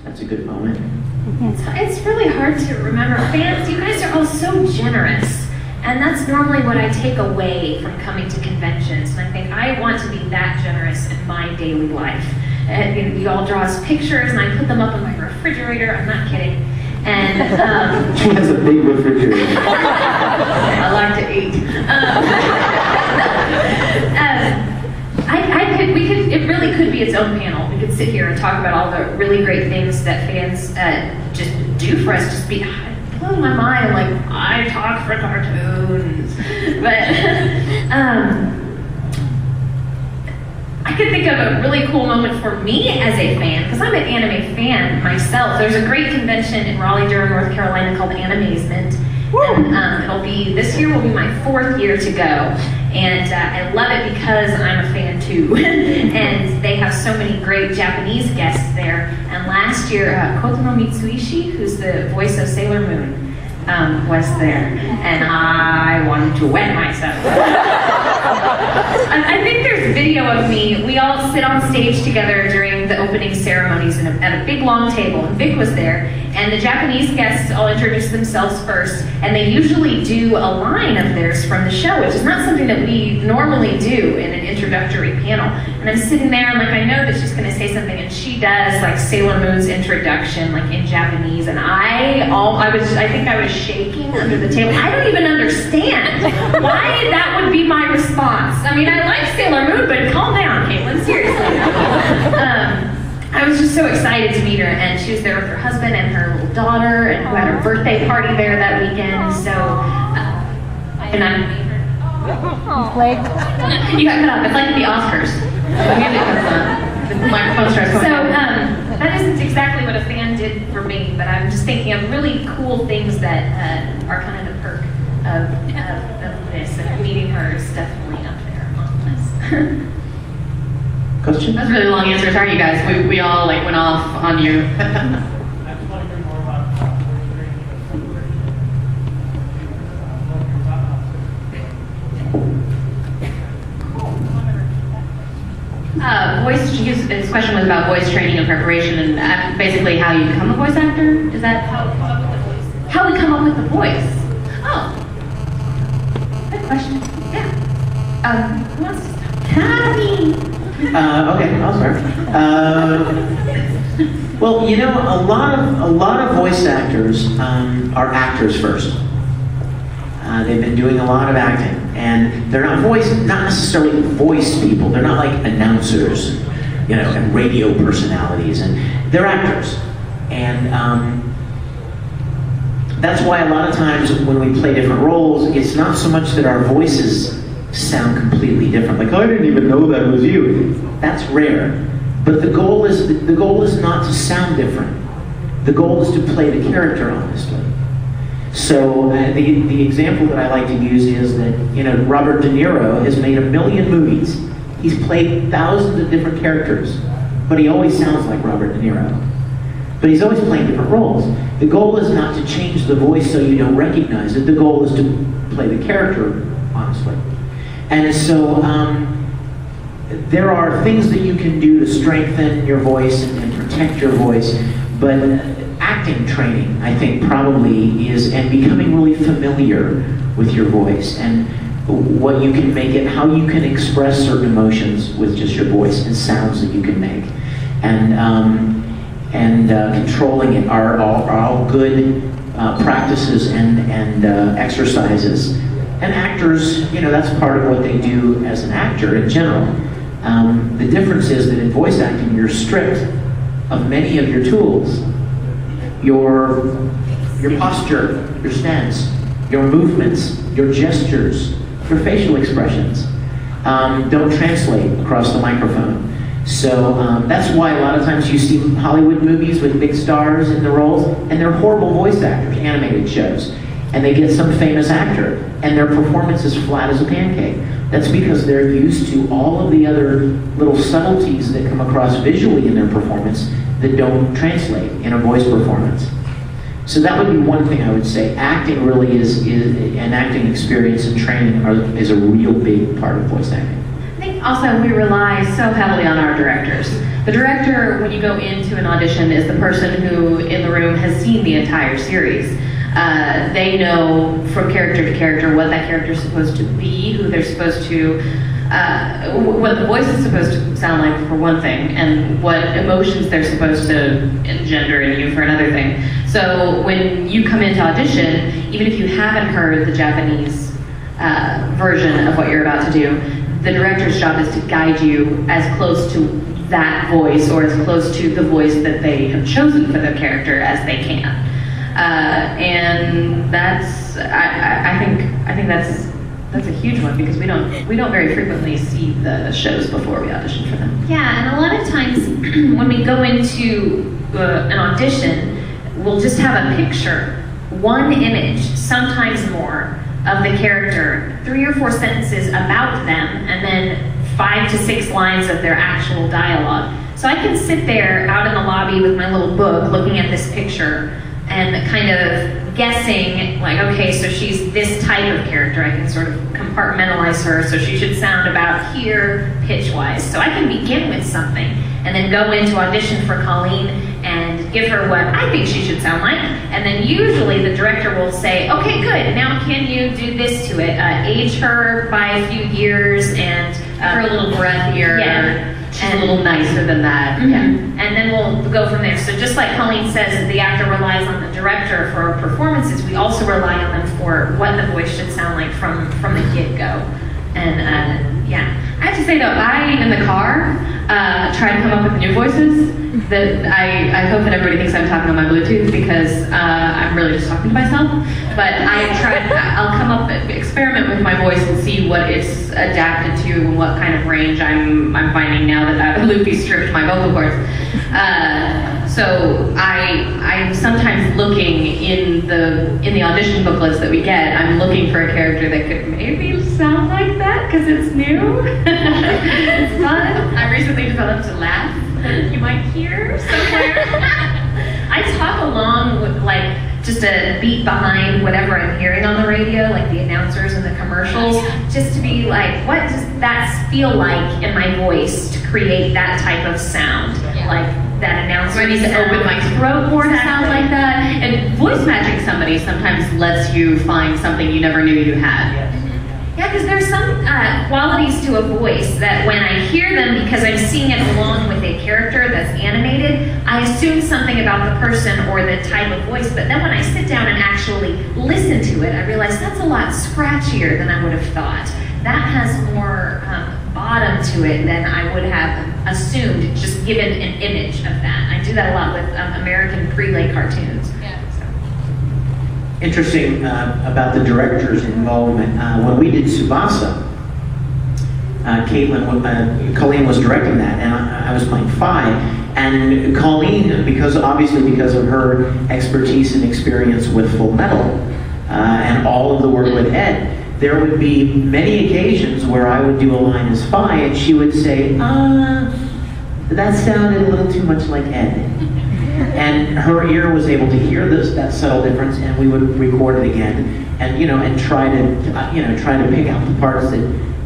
That's a good moment. It's really hard to remember. Fans, you guys are all so generous. And that's normally what I take away from coming to conventions. And I think I want to be that generous in my daily life. And you all draw us pictures, and I put them up in my refrigerator. I'm not kidding. And she has a big refrigerator. I like to eat. It really could be its own panel. We could sit here and talk about all the really great things that fans just do for us. Just blowing my mind. Like, I talk for cartoons, but I could think of a really cool moment for me as a fan, because I'm an anime fan myself. There's a great convention in Raleigh-Durham, North Carolina called Animazement. And this year will be my 4th year to go. And I love it because I'm a fan too. And they have so many great Japanese guests there. And last year, Kotaro Mitsuishi, who's the voice of Sailor Moon, was there. And I wanted to wet myself. I think there's video of me. We all sit on stage together during the opening ceremonies at a big long table. And Vic was there. And the Japanese guests all introduce themselves first, and they usually do a line of theirs from the show, which is not something that we normally do in an introductory panel. And I'm sitting there, and I know that she's going to say something, and she does Sailor Moon's introduction, in Japanese, and I think I was shaking under the table. I don't even understand why that would be my response. I mean, I like Sailor Moon, but calm down, Caitlin, seriously. I was just so excited to meet her, and she was there with her husband and her little daughter, and who had her birthday party there that weekend. So, and I'm you got cut off. It's like the Oscars. The music comes on, the microphone starts going. So that isn't exactly what a fan did for me, but I'm just thinking of really cool things that are kind of the perk of this, and meeting her is definitely up there on this. Question? That's a really long answer. Sorry, you guys. We all went off on you. This question was about voice training and preparation, and basically how you become a voice actor. Is that how we come up with the voice? How we come up with the voice? Oh, good question. Yeah. Who wants to start? Okay, I'll start. Well, a lot of voice actors are actors first. They've been doing a lot of acting, and they're not necessarily voice people. They're not like announcers, and radio personalities, and they're actors. And that's why a lot of times when we play different roles, it's not so much that our voices sound completely different. Like, oh, I didn't even know that was you. That's rare. But the goal is not to sound different. The goal is to play the character honestly. So the example that I like to use is that Robert De Niro has made 1 million movies. He's played thousands of different characters, but he always sounds like Robert De Niro. But he's always playing different roles. The goal is not to change the voice so you don't recognize it. The goal is to play the character honestly. And so there are things that you can do to strengthen your voice and protect your voice, but acting training, I think, probably is, and becoming really familiar with your voice and what you can make it, how you can express certain emotions with just your voice and sounds that you can make. And controlling it are all good practices and exercises. And actors, that's part of what they do as an actor in general. The difference is that in voice acting, you're stripped of many of your tools. Your posture, your stance, your movements, your gestures, your facial expressions don't translate across the microphone. So that's why a lot of times you see Hollywood movies with big stars in the roles, and they're horrible voice actors, animated shows. And they get some famous actor, and their performance is flat as a pancake. That's because they're used to all of the other little subtleties that come across visually in their performance that don't translate in a voice performance. So that would be one thing I would say. Acting really is an acting experience and training is a real big part of voice acting. I think also we rely so heavily on our directors. The director, when you go into an audition, is the person who in the room has seen the entire series. They know from character to character what that character is supposed to be, who they're supposed to, what the voice is supposed to sound like for one thing, and what emotions they're supposed to engender in you for another thing. So when you come into audition, even if you haven't heard the Japanese version of what you're about to do, the director's job is to guide you as close to that voice or as close to the voice that they have chosen for their character as they can. And that's, I think that's a huge one, because we don't very frequently see the shows before we audition for them. Yeah, and a lot of times when we go into an audition, we'll just have a picture, one image, sometimes more, of the character, 3 or 4 sentences about them, and then 5 to 6 lines of their actual dialogue. So I can sit there out in the lobby with my little book looking at this picture and kind of guessing, like, okay, so she's this type of character. I can sort of compartmentalize her, so she should sound about here pitch-wise. So I can begin with something and then go into audition for Colleen and give her what I think she should sound like. And then usually the director will say, okay, good, now can you do this to it? Age her by a few years and her a little breathier. Yeah. She's a little nicer than that. Mm-hmm. Yeah. And then we'll go from there. So just like Colleen says, the actor relies on the director for performances, we also rely on them for what the voice should sound like from the get-go. And yeah. I have to say though, I, in the car, try to come up with new voices. That I hope that everybody thinks I'm talking on my Bluetooth, because I'm really just talking to myself. But I'll come up, experiment with my voice and see what it's adapted to and what kind of range I'm finding now that Luffy stripped my vocal cords. So I'm sometimes looking in the audition booklets that we get, I'm looking for a character that could maybe sound like that, because it's new. It's fun. I recently developed a laugh that you might hear somewhere. I talk along with, like, just a beat behind whatever I'm hearing on the radio, like the announcers and the commercials, just to be like, what does that feel like in my voice to create that type of sound? Yeah. Like that announcer. So I need to open my throat more to sound like that. And voice matching somebody sometimes lets you find something you never knew you had. Yeah, because there's some qualities to a voice that when I hear them, because I'm seeing it along with a character that's animated, I assume something about the person or the type of voice, but then when I sit down and actually listen to it, I realize that's a lot scratchier than I would have thought. That has more bottom to it than I would have assumed, just given an image of that. I do that a lot with American prelay cartoons. Yeah. Interesting about the director's involvement. When we did Tsubasa, Colleen was directing that, and I was playing Phi. And Colleen, because of her expertise and experience with Full Metal and all of the work with Ed, there would be many occasions where I would do a line as Phi, and she would say, that sounded a little too much like Ed. And her ear was able to hear that subtle difference, and we would record it again, and try to pick out the parts that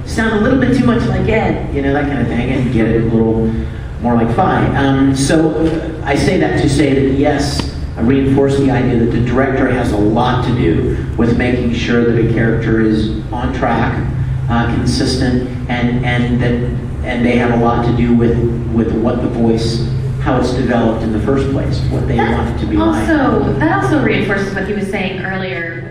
sound a little bit too much like Ed, that kind of thing, and get it a little more like Phi. So I say that to say that yes, I reinforce the idea that the director has a lot to do with making sure that a character is on track, consistent, and they have a lot to do with what the voice, how it's developed in the first place, what they want it to be like. That also reinforces what he was saying earlier.